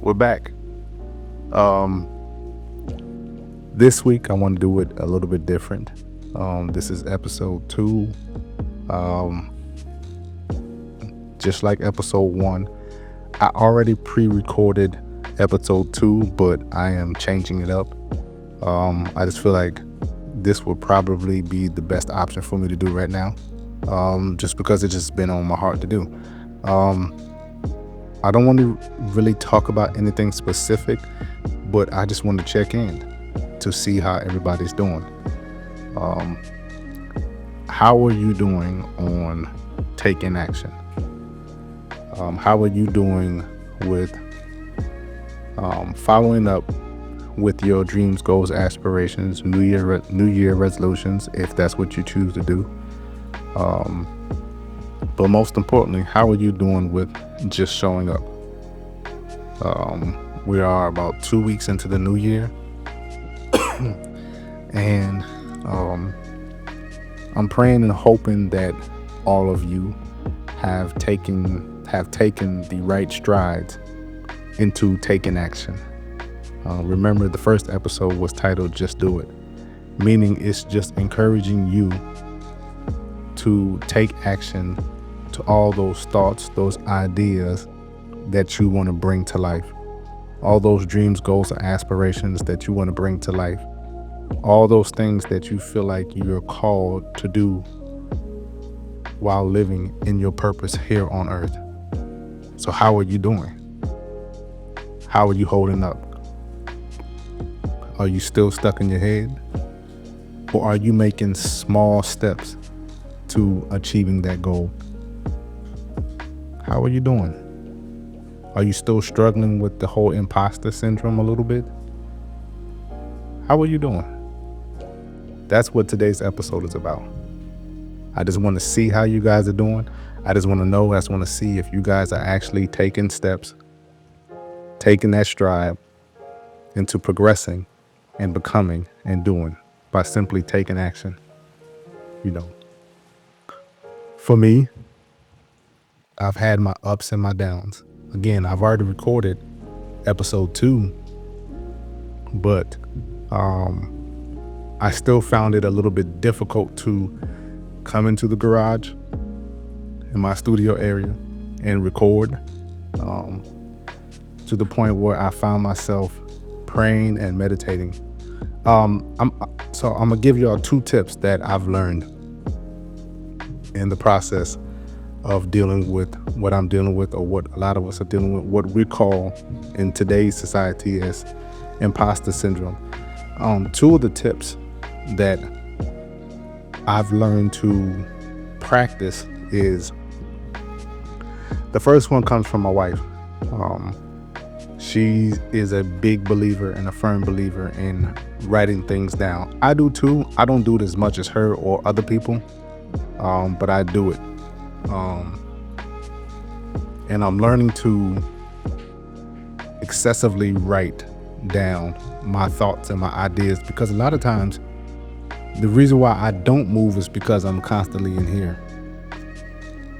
We're back. Um, this week I want to do it a little bit different. This is episode 2. Um, just like episode 1, I already pre-recorded episode 2, but I am changing it up. I just feel like this would probably be the best option for me to do right now, just because it's just been on my heart to do. Um, I don't want to really talk about anything specific, but I just want to check in to see how everybody's doing. Um, how are you doing on taking action? How are you doing with following up with your dreams, goals, aspirations, New Year resolutions, if that's what you choose to do? Um, but most importantly, how are you doing with just showing up? We are about 2 weeks into the new year, and I'm praying and hoping that all of you have taken the right strides into taking action. Remember, the first episode was titled "Just Do It," meaning it's just encouraging you to take action to all those thoughts, those ideas that you want to bring to life, all those dreams, goals, and aspirations that you want to bring to life, all those things that you feel like you're called to do while living in your purpose here on earth. So how are you doing? How are you holding up? Are you still stuck in your head? Or are you making small steps to achieving that goal? How are you doing? Are you still struggling with the whole imposter syndrome a little bit? How are you doing? That's what today's episode is about. I just want to see how you guys are doing. I just want to know, I just want to see if you guys are actually taking steps, taking that stride into progressing and becoming and doing by simply taking action. You know, for me, I've had my ups and my downs. Again, I've already recorded episode 2, but I still found it a little bit difficult to come into the garage in my studio area and record, to the point where I found myself praying and meditating. I'm gonna give y'all 2 tips that I've learned in the process of dealing with what I'm dealing with, or what a lot of us are dealing with, what we call in today's society as imposter syndrome. 2 of the tips that I've learned to practice is, the first one comes from my wife. She is a big believer and a firm believer in writing things down. I do too. I don't do it as much as her or other people, but I do it. And I'm learning to excessively write down my thoughts and my ideas, because a lot of times the reason why I don't move is because I'm constantly in here.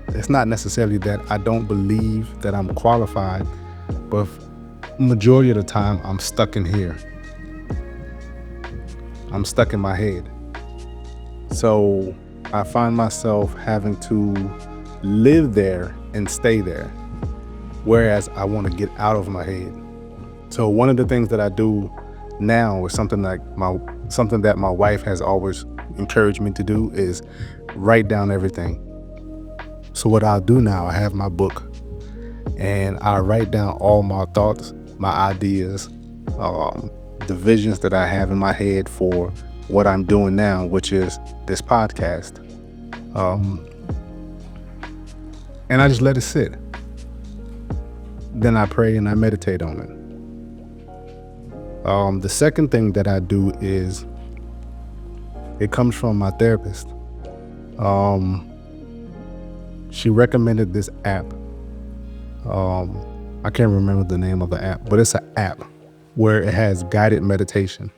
It's not necessarily that I don't believe that I'm qualified, but majority of the time I'm stuck in here. I'm stuck in my head. So I find myself having to live there and stay there, whereas I want to get out of my head. So one of the things that I do now is something that my wife has always encouraged me to do, is write down everything. So what I'll do now, I have my book and I write down all my thoughts, my ideas, the visions that I have in my head for what I'm doing now, which is this podcast. And I just let it sit. Then I pray and I meditate on it. The second thing that I do is, it comes from my therapist. She recommended this app. I can't remember the name of the app, but it's an app where it has guided meditation.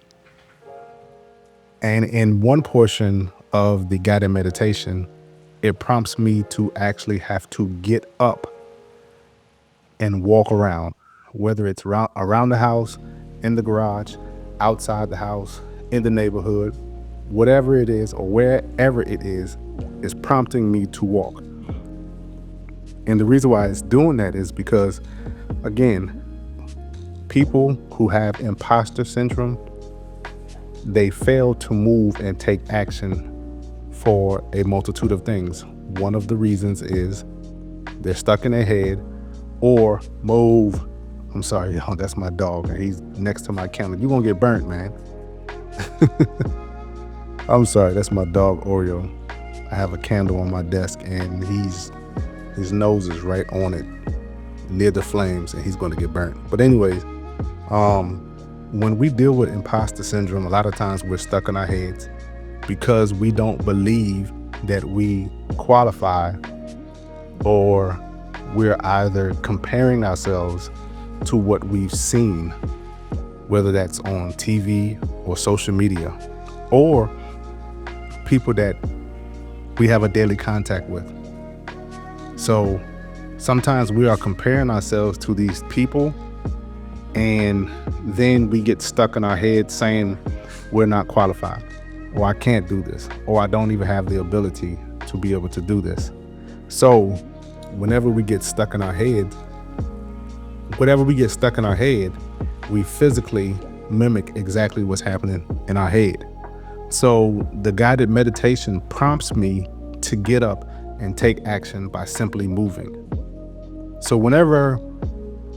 And in one portion of the guided meditation, it prompts me to actually have to get up and walk around, whether it's around the house, in the garage, outside the house, in the neighborhood, whatever it is or wherever it is prompting me to walk. And the reason why it's doing that is because, again, people who have imposter syndrome, they fail to move and take action for a multitude of things. One of the reasons is they're stuck in their head or move. I'm sorry, y'all, that's my dog, and he's next to my counter. You're gonna get burnt, man. I'm sorry, that's my dog, Oreo. I have a candle on my desk, and his nose is right on it, near the flames, and he's gonna get burnt. But anyways, when we deal with imposter syndrome, a lot of times we're stuck in our heads because we don't believe that we qualify, or we're either comparing ourselves to what we've seen, whether that's on TV or social media, or people that we have a daily contact with. So sometimes we are comparing ourselves to these people, and then we get stuck in our head saying we're not qualified, or I can't do this, or I don't even have the ability to be able to do this. So whenever we get stuck in our head, we physically mimic exactly what's happening in our head. So the guided meditation prompts me to get up and take action by simply moving. So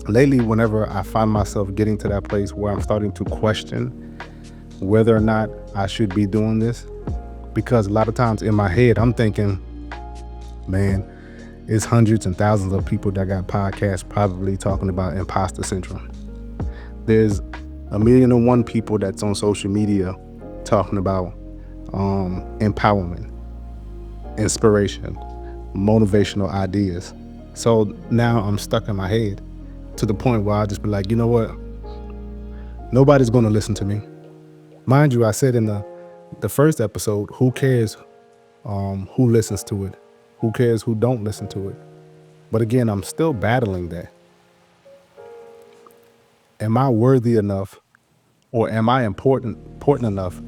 lately, whenever I find myself getting to that place where I'm starting to question whether or not I should be doing this, because a lot of times in my head, I'm thinking, man, it's hundreds and thousands of people that got podcasts probably talking about imposter syndrome. There's 1,000,001 people that's on social media talking about empowerment, inspiration, motivational ideas. So now I'm stuck in my head to the point where I just be like, you know what? Nobody's going to listen to me. Mind you, I said in the first episode, who cares who listens to it? Who cares who don't listen to it? But again, I'm still battling that. Am I worthy enough, or am I important enough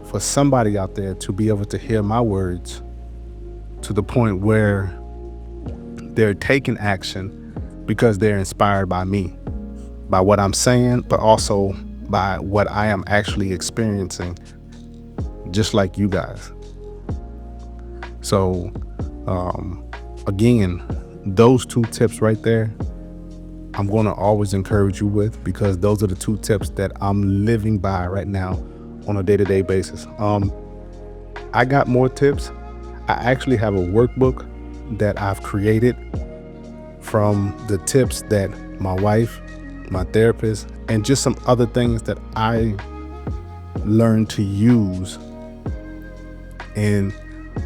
for somebody out there to be able to hear my words to the point where they're taking action because they're inspired by me, by what I'm saying, but also by what I am actually experiencing, just like you guys. So again, those two tips right there, I'm going to always encourage you with, because those are the two tips that I'm living by right now on a day-to-day basis. I got more tips. I actually have a workbook that I've created from the tips that my wife, my therapist, and just some other things that I learned to use in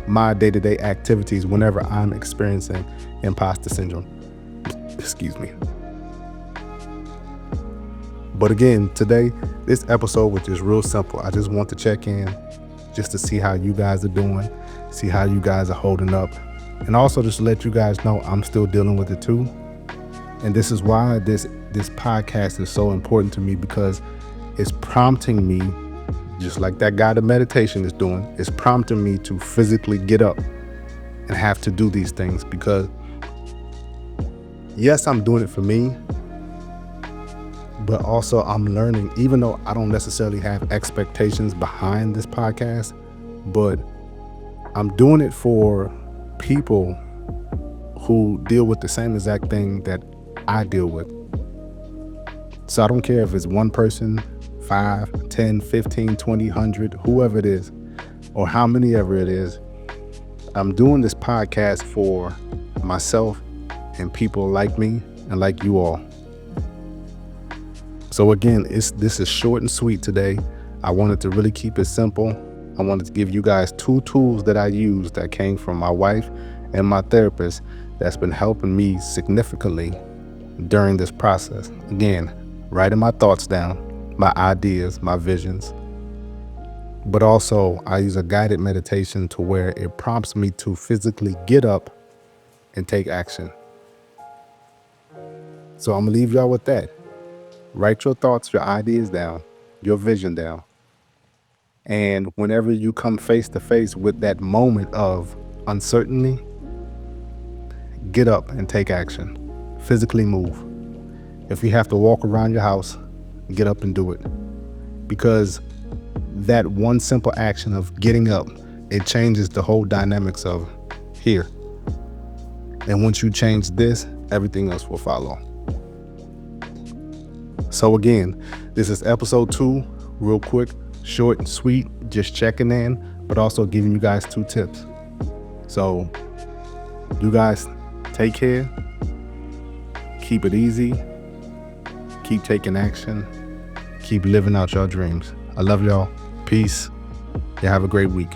my day-to-day activities whenever I'm experiencing imposter syndrome. Excuse me. But again, today, this episode was just real simple. I just want to check in just to see how you guys are doing, see how you guys are holding up, and also just to let you guys know I'm still dealing with it too. And this is why this podcast is so important to me, because it's prompting me, just like that guided meditation is doing, it's prompting me to physically get up and have to do these things. Because yes, I'm doing it for me, but also I'm learning, even though I don't necessarily have expectations behind this podcast, but I'm doing it for people who deal with the same exact thing that I deal with. So I don't care if it's one person, 5, 10, 15, 20, 100, whoever it is, or how many ever it is. I'm doing this podcast for myself and people like me and like you all. So again, this is short and sweet today. I wanted to really keep it simple. I wanted to give you guys 2 tools that I use that came from my wife and my therapist that's been helping me significantly during this process. Again, writing my thoughts down, my ideas, my visions. But also I use a guided meditation to where it prompts me to physically get up and take action. So I'm gonna leave y'all with that. Write your thoughts, your ideas down, your vision down. And whenever you come face to face with that moment of uncertainty, get up and take action. Physically move. If you have to walk around your house, get up and do it. Because that one simple action of getting up, it changes the whole dynamics of here. And once you change this, everything else will follow. So again, this is episode 2, real quick, short and sweet, just checking in, but also giving you guys 2 tips. So you guys take care, keep it easy, keep taking action, keep living out your dreams. I love y'all. Peace. You have a great week.